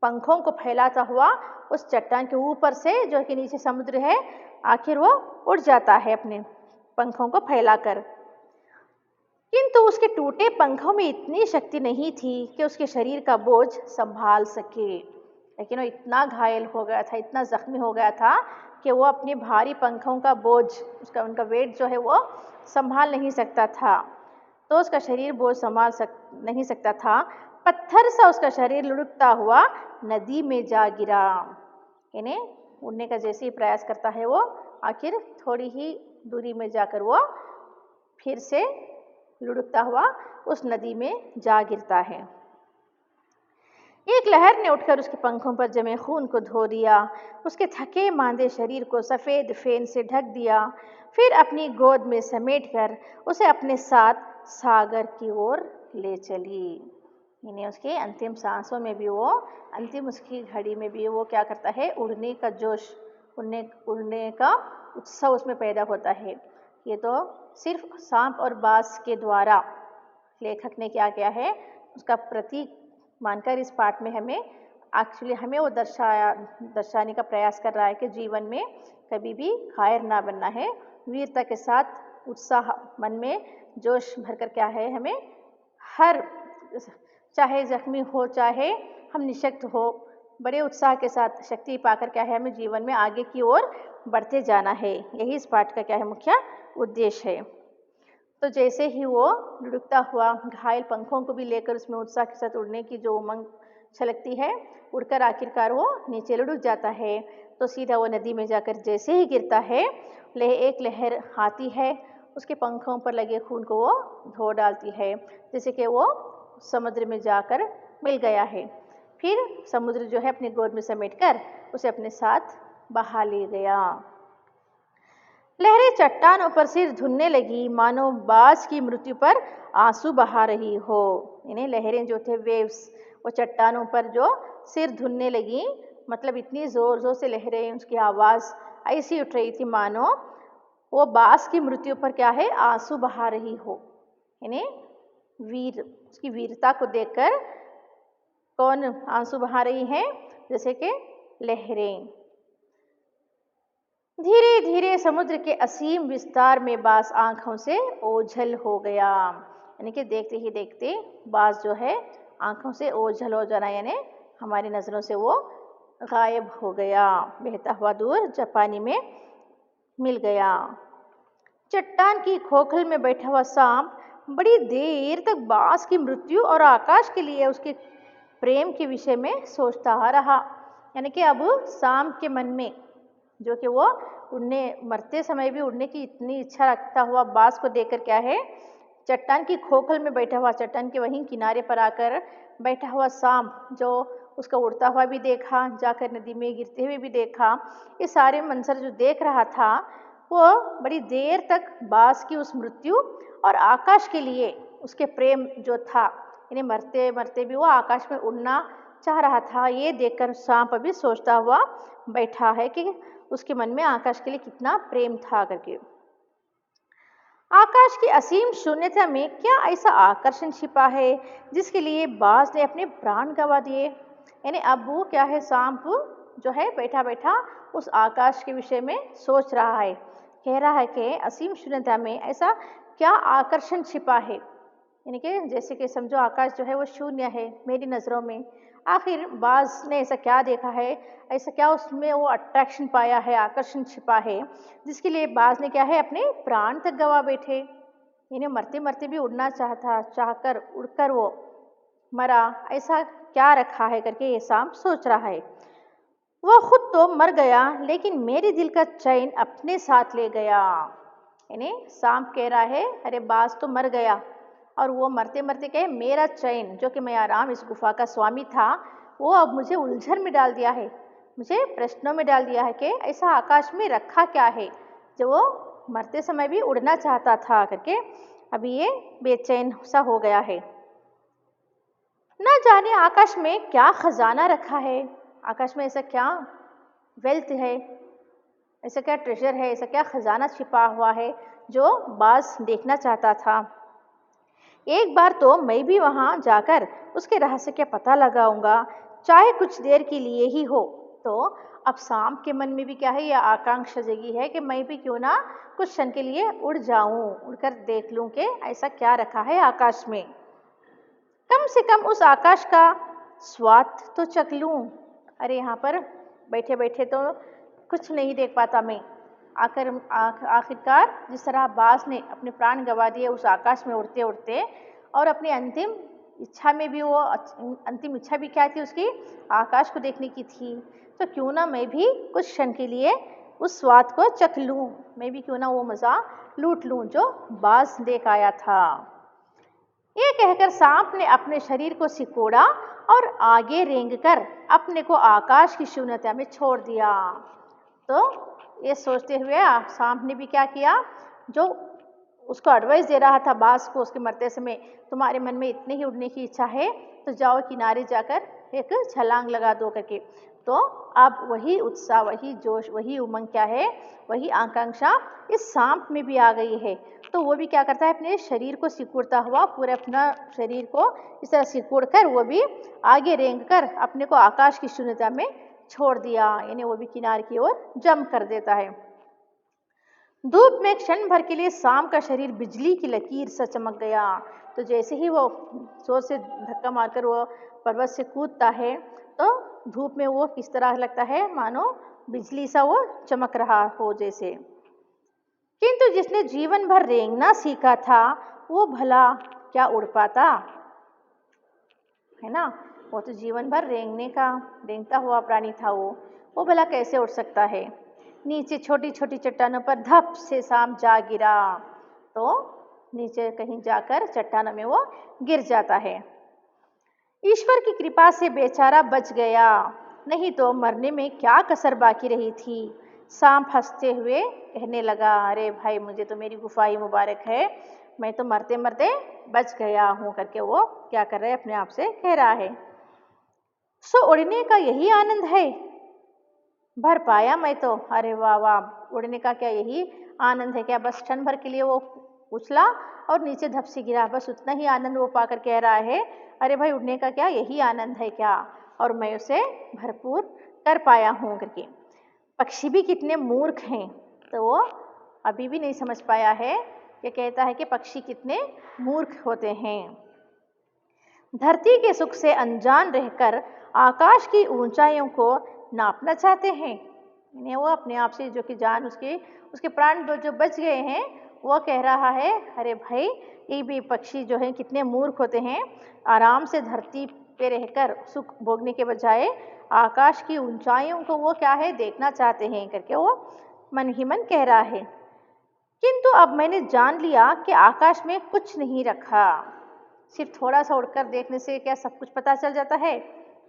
पंखों को फैलाता हुआ उस चट्टान के ऊपर से, जो कि नीचे समुद्र है, आखिर वो उड़ जाता है अपने पंखों को फैलाकर। किंतु उसके टूटे पंखों में इतनी शक्ति नहीं थी कि उसके शरीर का बोझ संभाल सके। लेकिन वो इतना घायल हो गया था, इतना जख्मी हो गया था कि वो अपने भारी पंखों का बोझ, उनका वेट जो है वो संभाल नहीं सकता था। तो उसका शरीर बोझ संभाल नहीं सकता था। पत्थर सा उसका शरीर लुढ़कता हुआ नदी में जा गिरा। इन्हें उड़ने का जैसे ही प्रयास करता है वो, आखिर थोड़ी ही दूरी में जाकर वो फिर से लुढ़कता हुआ उस नदी में जा गिरता है। एक लहर ने उठकर उसके पंखों पर जमे खून को धो दिया, उसके थके मांदे शरीर को सफ़ेद फेन से ढक दिया, फिर अपनी गोद में समेटकर उसे अपने साथ सागर की ओर ले चली। इन्हें उसके अंतिम सांसों में भी वो, अंतिम उसकी घड़ी में भी वो क्या करता है, उड़ने का जोश, उड़ने का उत्साह उसमें पैदा होता है ये तो सिर्फ सांप और बाज के द्वारा लेखक ने क्या किया है, उसका प्रतीक मानकर इस पाठ में हमें वो दर्शाने का प्रयास कर रहा है कि जीवन में कभी भी कायर ना बनना है। वीरता के साथ उत्साह मन में जोश भरकर क्या है, हमें हर चाहे जख्मी हो चाहे हम निशक्त हो, बड़े उत्साह के साथ शक्ति पाकर क्या है, हमें जीवन में आगे की ओर बढ़ते जाना है। यही इस पाठ का क्या है, मुख्य उद्देश्य है। तो जैसे ही वो लुढ़कता हुआ घायल पंखों को भी लेकर उसमें उत्साह के साथ उड़ने की जो उमंग छलकती है, उड़कर आखिरकार वो नीचे लुढ़क जाता है। तो सीधा वो नदी में जाकर जैसे ही गिरता है, एक लहर आती है, उसके पंखों पर लगे खून को वो धो डालती है, जैसे कि वो समुद्र में जाकर मिल गया है। फिर समुद्र जो है अपनी गोद में समेटकर उसे अपने साथ बहा ले गया। लहरें चट्टानों पर सिर धुनने लगी, मानो बाज की मृत्यु पर आंसू बहा रही हो। इन्हें लहरें जो थे, वेव्स, वो चट्टानों पर जो सिर धुनने लगी, मतलब इतनी जोर जोर से लहरें, उसकी आवाज़ ऐसी उठ रही थी मानो वो बाज की मृत्यु पर क्या है, आंसू बहा रही हो। इन्हें उसकी वीरता को देखकर कौन आंसू बहा रही है, जैसे कि लहरें। धीरे धीरे समुद्र के असीम विस्तार में बाज आंखों से ओझल हो गया। यानी कि देखते ही देखते बाज जो है आंखों से ओझल हो जाना, यानी हमारी नज़रों से वो गायब हो गया, बहता हुआ दूर जापानी में मिल गया। चट्टान की खोखल में बैठा हुआ सांप बड़ी देर तक बाज की मृत्यु और आकाश के लिए उसके प्रेम के विषय में सोचता रहा। यानी कि अब सांप के मन में, जो कि वो उड़ने मरते समय भी उड़ने की इतनी इच्छा रखता हुआ बाज को देखकर क्या है, चट्टान की खोखल में बैठा हुआ, चट्टान के वहीं किनारे पर आकर बैठा हुआ सांप जो उसका उड़ता हुआ भी देखा, जाकर नदी में गिरते हुए भी देखा, ये सारे मंजर जो देख रहा था, वो बड़ी देर तक बाज की उस मृत्यु और आकाश के लिए उसके प्रेम जो था, इन्हें मरते मरते भी वो आकाश में उड़ना चाह रहा था। ये देखकर सांप अभी सोचता हुआ बैठा है कि उसके मन में आकाश के लिए कितना प्रेम था करके। आकाश की असीम शून्यता में क्या ऐसा आकर्षण छिपा है जिसके लिए बाज ने अपने प्राण गंवा दिए। यानी अब वो क्या है, सांप जो है बैठा बैठा उस आकाश के विषय में सोच रहा है, कह रहा है कि असीम शून्यता में ऐसा क्या आकर्षण छिपा है। यानी कि जैसे कि समझो आकाश जो है वो शून्य है मेरी नज़रों में, आखिर बाज ने ऐसा क्या देखा है, ऐसा क्या उसमें वो अट्रैक्शन पाया है, आकर्षण छिपा है, जिसके लिए बाज ने क्या है अपने प्राण तक गंवा बैठे। इन्हें मरते मरते भी उड़ना चाहकर उड़कर वो मरा, ऐसा क्या रखा है करके ये सांप सोच रहा है। वह खुद तो मर गया लेकिन मेरे दिल का चैन अपने साथ ले गया। यानी सांप कह रहा है, अरे बाज तो मर गया और वो मरते मरते कहे मेरा चैन, जो कि मैं आराम इस गुफा का स्वामी था, वो अब मुझे उलझन में डाल दिया है, मुझे प्रश्नों में डाल दिया है कि ऐसा आकाश में रखा क्या है जो वो मरते समय भी उड़ना चाहता था करके अभी ये बेचैन सा हो गया है। न जाने आकाश में क्या खजाना रखा है, आकाश में ऐसा क्या वेल्थ है, ऐसा क्या ट्रेजर है, ऐसा क्या खजाना छिपा हुआ है जो बाज देखना चाहता था। एक बार तो मैं भी वहां जाकर उसके रहस्य का पता लगाऊंगा, चाहे कुछ देर के लिए ही हो। तो अब सांप के मन में भी क्या है, यह आकांक्षा जगी है कि मैं भी क्यों ना कुछ क्षण के लिए उड़ जाऊं, उड़कर देख लूं कि ऐसा क्या रखा है आकाश में, कम से कम उस आकाश का स्वाद तो चख लूं। अरे यहाँ पर बैठे बैठे तो कुछ नहीं देख पाता मैं, आखिरकार जिस तरह बाज ने अपने प्राण गंवा दिए उस आकाश में उड़ते उड़ते, और अपनी अंतिम इच्छा में भी वो अंतिम इच्छा भी क्या थी उसकी, आकाश को देखने की थी, तो क्यों ना मैं भी कुछ क्षण के लिए उस स्वाद को चख लूं, मैं भी क्यों ना वो मज़ा लूट लूं जो बाज देख आया था। ये कहकर सांप ने अपने शरीर को सिकोड़ा और आगे रेंगकर अपने को आकाश की शून्यता में छोड़ दिया। तो ये सोचते हुए सांप ने भी क्या किया, जो उसको एडवाइस दे रहा था बाज को उसके मरते समय, तुम्हारे मन में इतने ही उड़ने की इच्छा है तो जाओ किनारे जाकर एक छलांग लगा दो करके, तो अब वही उत्साह, वही जोश, वही उमंग क्या है, वही आकांक्षा इस सांप में भी आ गई है। तो वो भी क्या करता है, अपने शरीर को सिकुड़ता हुआ, पूरे अपना शरीर को इस तरह सिकुड़ कर वो भी आगे रेंग कर अपने को आकाश की शून्यता में छोड़ दिया, यानी वो भी किनारे की ओर जंप कर देता है। धूप में क्षण भर के लिए सांप का शरीर बिजली की लकीर सा चमक गया। तो जैसे ही वो जोर से धक्का मारकर वो पर्वत से कूदता है तो धूप में वो किस तरह लगता है, मानो बिजली सा वो चमक रहा हो जैसे। किंतु जिसने जीवन भर रेंगना सीखा था वो भला क्या उड़ पाता, है ना। वो तो जीवन भर रेंगता हुआ प्राणी था, वो भला कैसे उड़ सकता है। नीचे छोटी छोटी चट्टानों पर धप से सांप जा गिरा, तो नीचे कहीं जाकर चट्टानों में वो गिर जाता है। ईश्वर की कृपा से बेचारा बच गया, नहीं तो मरने में क्या कसर बाकी रही थी। सांप हंसते हुए कहने लगा, अरे भाई मुझे तो मेरी गुफा ही मुबारक है, मैं तो मरते मरते बच गया हूँ करके वो क्या कर रहा है, अपने आप से कह रहा है। सो उड़ने का यही आनंद है, भर पाया मैं तो। अरे वाह वाह, उड़ने का क्या यही आनंद है क्या, बस क्षण भर के लिए वो उछला और नीचे धप से गिरा, बस उतना ही आनंद वो पाकर कह रहा है, अरे भाई उड़ने का क्या यही आनंद है क्या, और मैं उसे भरपूर कर पाया हूँ करके। पक्षी भी कितने मूर्ख हैं, तो वो अभी भी नहीं समझ पाया है कि कहता है कि पक्षी कितने मूर्ख होते हैं। धरती के सुख से अनजान रहकर आकाश की ऊंचाइयों को नापना चाहते हैं। यानी वो अपने आप से जो कि जान उसके प्राण जो बच गए हैं, वो कह रहा है, अरे भाई ये भी पक्षी जो है कितने मूर्ख होते हैं, आराम से धरती पे रहकर सुख भोगने के बजाय आकाश की ऊंचाइयों को वो क्या है देखना चाहते हैं करके वो मन ही मन कह रहा है। किंतु अब मैंने जान लिया कि आकाश में कुछ नहीं रखा, सिर्फ थोड़ा सा उड़कर देखने से क्या सब कुछ पता चल जाता है।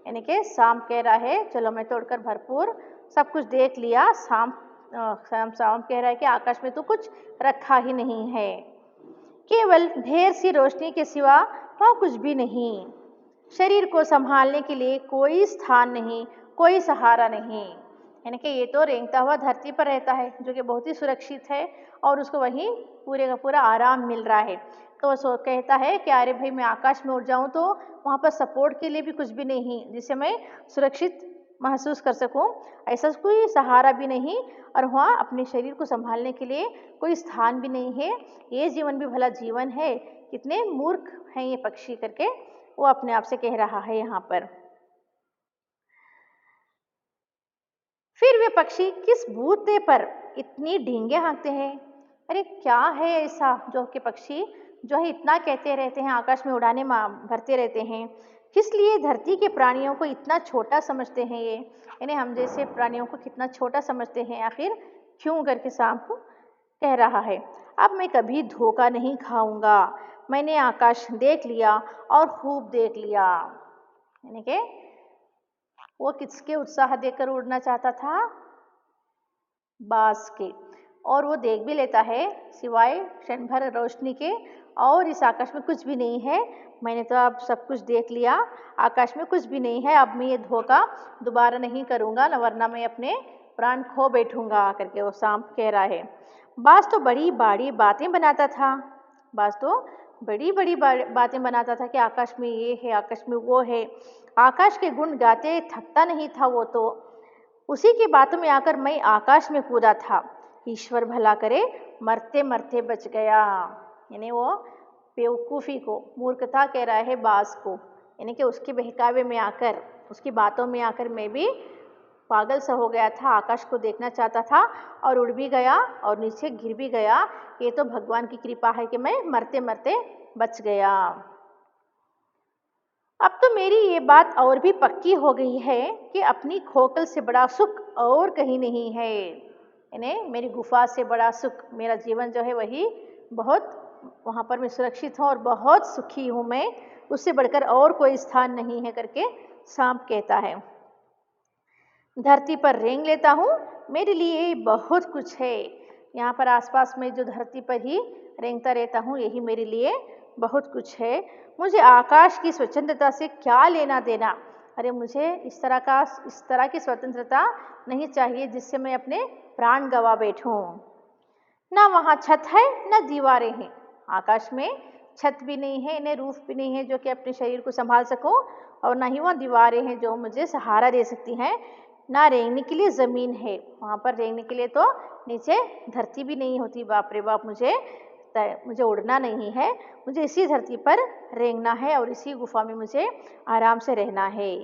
यानी कि सांप कह रहा है, चलो मैं तो उड़कर भरपूर सब कुछ देख लिया। सांप कह रहा है कि आकाश में तो कुछ रखा ही नहीं है, केवल ढेर सी रोशनी के सिवा वहाँ कुछ भी नहीं। शरीर को संभालने के लिए कोई स्थान नहीं, कोई सहारा नहीं। यानी कि ये तो रेंगता हुआ धरती पर रहता है जो कि बहुत ही सुरक्षित है और उसको वहीं पूरे का पूरा आराम मिल रहा है। तो वो कहता है कि अरे भाई मैं आकाश में उड़ जाऊं तो वहाँ पर सपोर्ट के लिए भी कुछ भी नहीं जिससे मैं सुरक्षित महसूस कर सकूं, ऐसा कोई सहारा भी नहीं, और वहाँ अपने शरीर को संभालने के लिए कोई स्थान भी नहीं है। ये जीवन भी भला जीवन है, कितने मूर्ख हैं ये पक्षी करके वो अपने आप से कह रहा है यहाँ पर। फिर वे पक्षी किस बूते पर इतनी डींगे हाँकते हैं। अरे क्या है ऐसा जो कि पक्षी जो है इतना कहते रहते हैं, आकाश में उड़ाने भरते रहते हैं, किस लिए धरती के प्राणियों को इतना छोटा समझते हैं ये, यानी हम जैसे प्राणियों को कितना छोटा समझते हैं, आखिर क्यों करके सांप कह रहा है। अब मैं कभी धोखा नहीं खाऊंगा, मैंने आकाश देख लिया और खूब देख लिया। यानी कि वो किसके उत्साह देकर उड़ना चाहता था, बाज के, और वो देख भी लेता है सिवाय क्षण भर रोशनी के, और इस आकाश में कुछ भी नहीं है, मैंने तो अब सब कुछ देख लिया, आकाश में कुछ भी नहीं है, अब मैं ये धोखा दोबारा नहीं करूँगा, न वरना मैं अपने प्राण खो बैठूंगा करके वो सांप कह रहा है। बाज तो बड़ी बड़ी बातें बनाता था, बाज तो बड़ी बड़ी बातें बनाता था कि आकाश में ये है, आकाश में वो है, आकाश के गुण गाते थकता नहीं था वो तो। उसी की बातों में आकर मैं आकाश में कूदा था, ईश्वर भला करे मरते मरते बच गया। यानी वो बेवकूफ़ी को, मूर्खता कह रहा है बाज को, यानी कि उसके बहकावे में आकर, उसकी बातों में आकर मैं भी पागल सा हो गया था, आकाश को देखना चाहता था और उड़ भी गया और नीचे गिर भी गया। ये तो भगवान की कृपा है कि मैं मरते मरते बच गया। अब तो मेरी ये बात और भी पक्की हो गई है कि अपनी खोखल से बड़ा सुख और कहीं नहीं है, यानी मेरी गुफा से बड़ा सुख, मेरा जीवन जो है वही बहुत, वहाँ पर मैं सुरक्षित हूँ और बहुत सुखी हूँ मैं, उससे बढ़कर और कोई स्थान नहीं है करके सांप कहता है। धरती पर रेंग लेता हूँ, मेरे लिए बहुत कुछ है, यहाँ पर आसपास में जो धरती पर ही रेंगता रहता हूँ यही मेरे लिए बहुत कुछ है। मुझे आकाश की स्वच्छंदता से क्या लेना देना, अरे मुझे इस तरह की स्वतंत्रता नहीं चाहिए जिससे मैं अपने प्राण गवा बैठूं। ना वहाँ छत है न दीवारें हैं, आकाश में छत भी नहीं है, इन्हें रूफ भी नहीं है जो कि अपने शरीर को संभाल सकूं, और ना ही वहाँ दीवारें हैं जो मुझे सहारा दे सकती हैं, ना रेंगने के लिए ज़मीन है, वहाँ पर रेंगने के लिए तो नीचे धरती भी नहीं होती। बाप रे बाप, मुझे उड़ना नहीं है, मुझे इसी धरती पर रेंगना है और इसी गुफा में मुझे आराम से रहना है।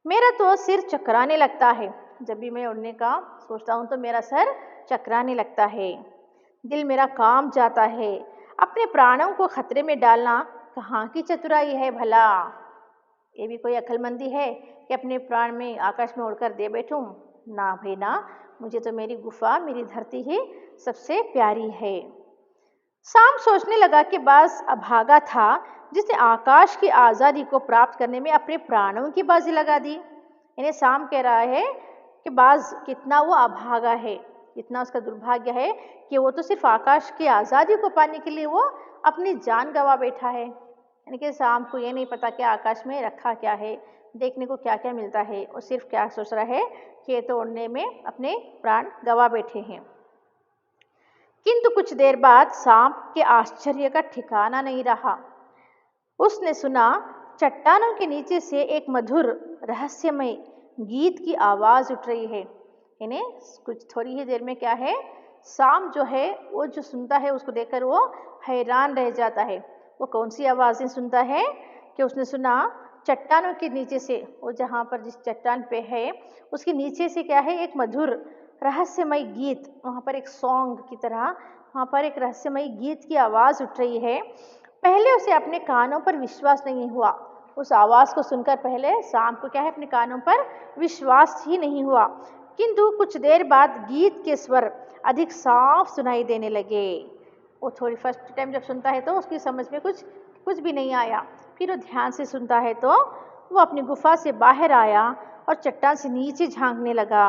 मेरा तो सिर चकराने लगता है, जब भी मैं उड़ने का सोचता हूँ तो मेरा सर चकराने लगता है, दिल मेरा कांप जाता है। अपने प्राणों को खतरे में डालना कहाँ की चतुराई है भला? ये भी कोई अक्लमंदी है कि अपने प्राण में आकाश में उड़कर दे बैठूं? ना भाई ना, मुझे तो मेरी गुफा, मेरी धरती ही सबसे प्यारी है। शाम सोचने लगा कि बाज अभागा था जिसने आकाश की आज़ादी को प्राप्त करने में अपने प्राणों की बाजी लगा दी। इन्हें शाम कह रहा है कि बाज कितना वो अभागा है, कितना उसका दुर्भाग्य है कि वो तो सिर्फ आकाश की आज़ादी को पाने के लिए वो अपनी जान गंवा बैठा है। यानी कि शाम को ये नहीं पता कि आकाश में रखा क्या है, देखने को क्या क्या मिलता है, और सिर्फ क्या सोच रहा है कि ये तो उड़ने में अपने प्राण गंवा बैठे हैं। किंतु कुछ देर बाद सांप के आश्चर्य का ठिकाना नहीं रहा। उसने सुना चट्टानों के नीचे से एक मधुर रहस्यमय गीत की आवाज़ उठ रही है। इन्हें कुछ थोड़ी ही देर में क्या है, सांप जो है वो जो सुनता है उसको देखकर वो हैरान रह जाता है। वो कौन सी आवाज़ें सुनता है कि उसने सुना चट्टानों के नीचे से, वो जहाँ पर जिस चट्टान पे है उसके नीचे से क्या है, एक मधुर रहस्यमय गीत, वहाँ पर एक सॉन्ग की तरह वहाँ पर एक रहस्यमय गीत की आवाज़ उठ रही है। पहले उसे अपने कानों पर विश्वास नहीं हुआ। उस आवाज़ को सुनकर पहले सांप को क्या है, अपने कानों पर विश्वास ही नहीं हुआ। किंतु कुछ देर बाद गीत के स्वर अधिक साफ सुनाई देने लगे। वो थोड़ी फर्स्ट टाइम जब सुनता है तो उसकी समझ में कुछ भी नहीं आया, फिर वो ध्यान से सुनता है तो वो अपनी गुफा से बाहर आया और चट्टान से नीचे झांकने लगा।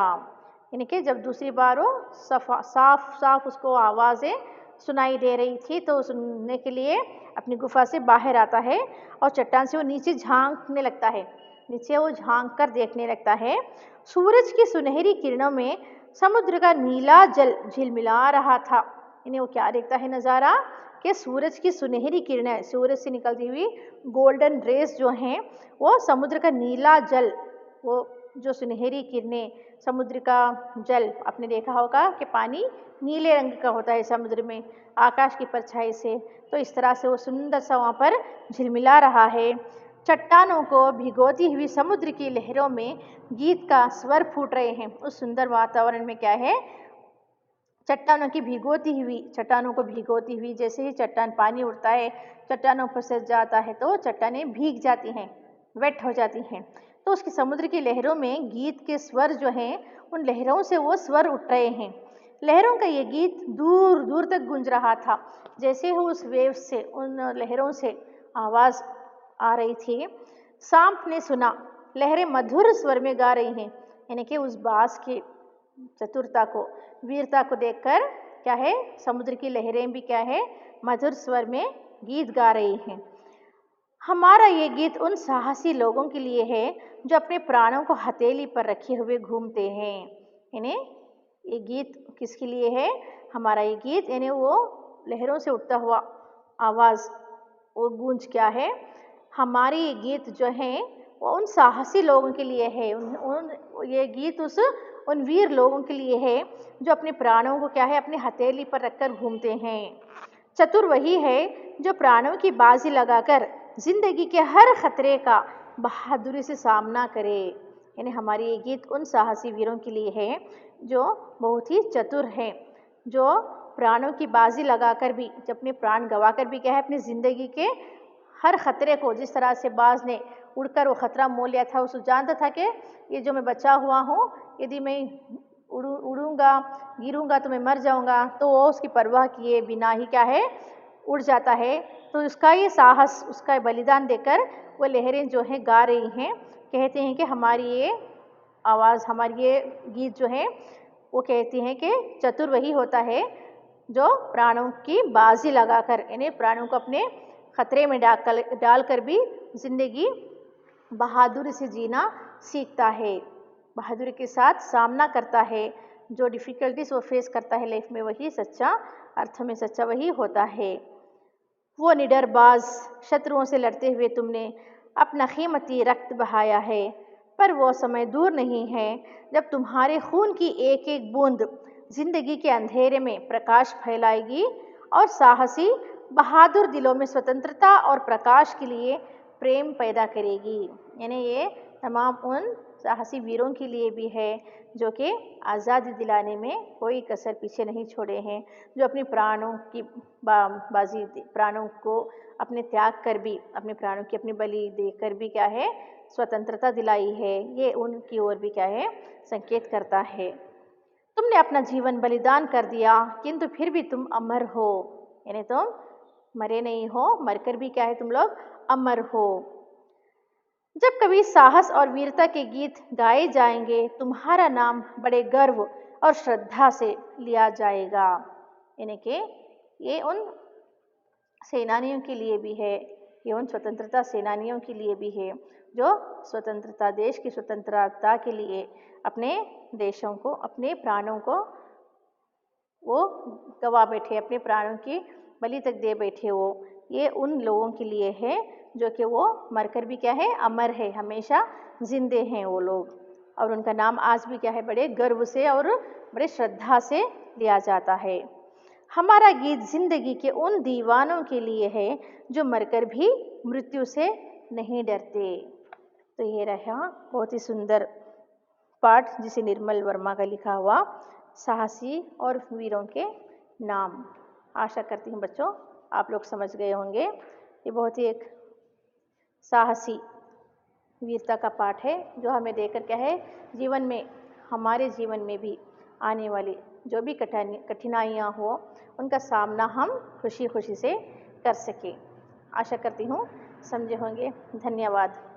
यानी कि जब दूसरी बार वो साफ उसको आवाज़ें सुनाई दे रही थी तो सुनने के लिए अपनी गुफा से बाहर आता है और चट्टान से वो नीचे झांकने लगता है, नीचे वो झांक कर देखने लगता है। सूरज की सुनहरी किरणों में समुद्र का नीला जल झिलमिला रहा था। इन्हें वो क्या देखता है नज़ारा कि सूरज की सुनहरी किरणें, सूरज से निकलती हुई गोल्डन रेस जो हैं वो समुद्र का नीला जल, वो जो सुनहरी किरणें, समुद्र का जल, आपने देखा होगा कि पानी नीले रंग का होता है समुद्र में आकाश की परछाई से, तो इस तरह से वो सुंदर सा वहाँ पर झिलमिला रहा है। चट्टानों को भिगोती हुई समुद्र की लहरों में गीत का स्वर फूट रहे हैं। उस सुंदर वातावरण में क्या है, चट्टानों को भिगोती हुई, जैसे ही चट्टान पानी उड़ता है चट्टानों पर सज जाता है तो चट्टानें भीग जाती हैं, वेट हो जाती हैं। तो उसकी समुद्र की लहरों में गीत के स्वर जो हैं, उन लहरों से वो स्वर उठ रहे हैं। लहरों का ये गीत दूर दूर तक गूंज रहा था। जैसे ही उस वेव से, उन लहरों से आवाज़ आ रही थी, सांप ने सुना लहरें मधुर स्वर में गा रही हैं। यानी कि उस बाज की चतुरता को, वीरता को देखकर क्या है, समुद्र की लहरें भी क्या है, मधुर स्वर में गीत गा रही हैं। हमारा ये गीत उन साहसी लोगों के लिए है जो अपने प्राणों को हथेली पर रखे हुए घूमते हैं। इन्हें ये गीत किसके लिए है, हमारा ये गीत, यानी वो लहरों से उठता हुआ आवाज़, वो गूंज क्या है, हमारी ये गीत जो है वो उन साहसी लोगों के लिए है, ये गीत उन वीर लोगों के लिए है जो अपने प्राणों को क्या है, अपने हथेली पर रखकर घूमते हैं। चतुर वही है जो प्राणों की बाजी लगाकर जिंदगी के हर खतरे का बहादुरी से सामना करे। यानी हमारी ये गीत उन साहसी वीरों के लिए है जो बहुत ही चतुर हैं, जो प्राणों की बाजी लगाकर भी, जब अपने प्राण गंवाकर भी क्या है, अपनी ज़िंदगी के हर खतरे को, जिस तरह से बाज ने उड़कर वो खतरा मोल लिया था, उसको जानता था कि ये जो मैं बचा हुआ हूँ, यदि मैं उड़ूंगा, गिरूंगा तो मैं मर जाऊंगा, तो वो उसकी परवाह किए बिना ही क्या है, उड़ जाता है। तो उसका ये साहस, उसका बलिदान देकर वो लहरें जो हैं गा रही हैं। कहते हैं कि हमारी ये आवाज़, हमारी ये गीत जो है वो कहती हैं कि चतुर वही होता है जो प्राणों की बाजी लगाकर, यानी प्राणों को अपने खतरे में डालकर भी जिंदगी बहादुरी से जीना सीखता है, बहादुरी के साथ सामना करता है। जो डिफ़िकल्टीज़ वो फेस करता है लाइफ में, वही सच्चा अर्थ में सच्चा वही होता है। वो निडर बाज शत्रुओं से लड़ते हुए तुमने अपना कीमती रक्त बहाया है, पर वो समय दूर नहीं है जब तुम्हारे खून की एक एक बूंद जिंदगी के अंधेरे में प्रकाश फैलाएगी और साहसी बहादुर दिलों में स्वतंत्रता और प्रकाश के लिए प्रेम पैदा करेगी। यानी ये तमाम उन साहसी वीरों के लिए भी है जो कि आज़ादी दिलाने में कोई कसर पीछे नहीं छोड़े हैं, जो अपने प्राणों की बाजी प्राणों को अपने त्याग कर भी, अपने प्राणों की अपनी बलि देकर भी क्या है स्वतंत्रता दिलाई है। ये उनकी ओर भी क्या है संकेत करता है। तुमने अपना जीवन बलिदान कर दिया किंतु फिर भी तुम अमर हो, यानी तुम मरे नहीं हो, मरकर भी क्या है तुम लोग अमर हो। जब कभी साहस और वीरता के गीत गाए जाएंगे, तुम्हारा नाम बड़े गर्व और श्रद्धा से लिया जाएगा। यानी कि ये उन सेनानियों के लिए भी है, ये उन स्वतंत्रता सेनानियों के लिए भी है जो स्वतंत्रता, देश की स्वतंत्रता के लिए अपने देशों को, अपने प्राणों को वो गवा बैठे, अपने प्राणों की बलि तक दे बैठे। वो ये उन लोगों के लिए है जो कि वो मरकर भी क्या है अमर है, हमेशा जिंदे हैं वो लोग, और उनका नाम आज भी क्या है बड़े गर्व से और बड़े श्रद्धा से लिया जाता है। हमारा गीत जिंदगी के उन दीवानों के लिए है जो मरकर भी मृत्यु से नहीं डरते। तो ये रहा बहुत ही सुंदर पाठ जिसे निर्मल वर्मा का लिखा हुआ साहसी और वीरों के नाम। आशा करती हूँ बच्चों आप लोग समझ गए होंगे। ये बहुत ही एक साहसी वीरता का पाठ है जो हमें देकर क्या है जीवन में, हमारे जीवन में भी आने वाली जो भी कठिनाइयाँ हो उनका सामना हम खुशी खुशी से कर सकें। आशा करती हूँ समझे होंगे। धन्यवाद।